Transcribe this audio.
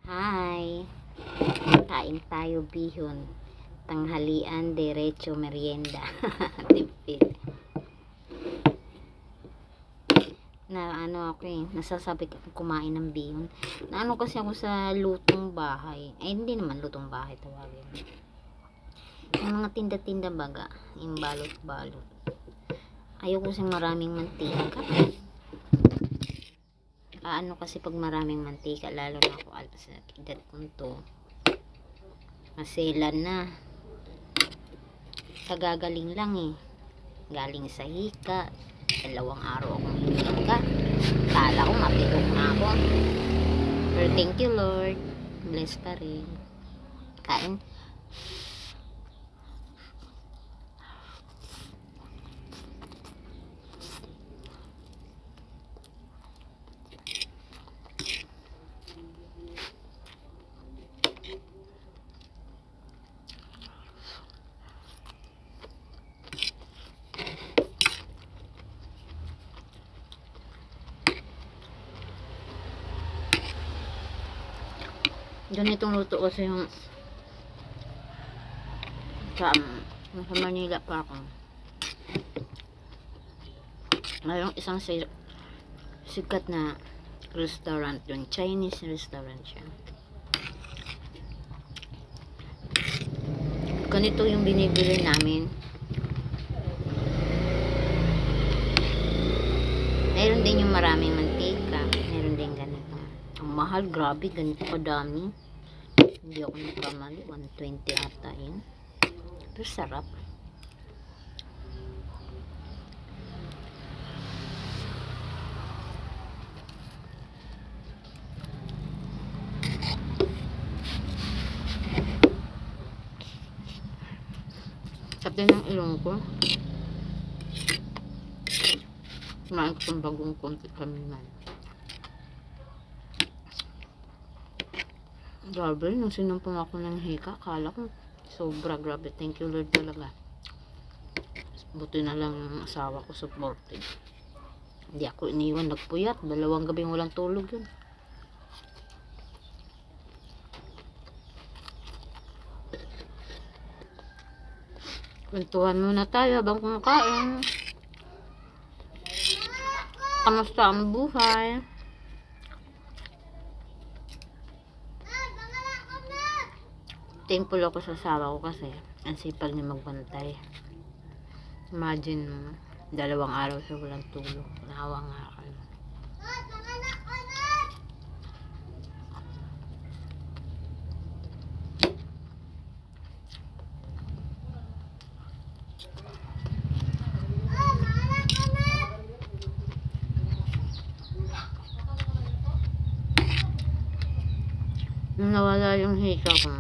Hi! Kain tayo bihon. Tanghalian, derecho, merienda. Tipid. Nasasabi ko kumain ng bihon. Kasi ako sa lutong bahay. Hindi naman lutong bahay tawagin. Yung mga tinda-tinda baga. Yung balot-balot. Ayoko kasi maraming mantika. Kasi pag maraming mantika, lalo na ako sa edad kong to, maselan na. Kagagaling lang galing sa hika, 2 araw akong hika. Kala ko matilok na ako, pero thank you Lord, bless pa rin. Kain. Ganitong luto kasi yung sa Manila pa ako. Mayroong isang sikat na restaurant doon. Chinese restaurant siya. Ganito yung binibili namin. Meron din yung maraming mantika. Meron din ganito. Ang mahal, grabe, ganito kadami. Hindi ako nagkamali, 120 ata yun. Pero sarap. Sarap din ng ilong ko. Kumain ko itong bagong konti kami man. Grabe, nung sinumpong ako ng hika, akala ko sobra grabe. Thank you Lord talaga. Buti na lang yung asawa ko supported. Hindi ako iniwan, nagpuyat. 2 gabing walang tulog yun. Kwentuhan muna tayo habang kumakain. Kamusta ang buhay? Thankful ako sa asawa ko kasi ang sipag niya magbantay. Imagine mo, 2 araw siya walang tulog. Nahawa nga ako. Nung nawala yung hika ko,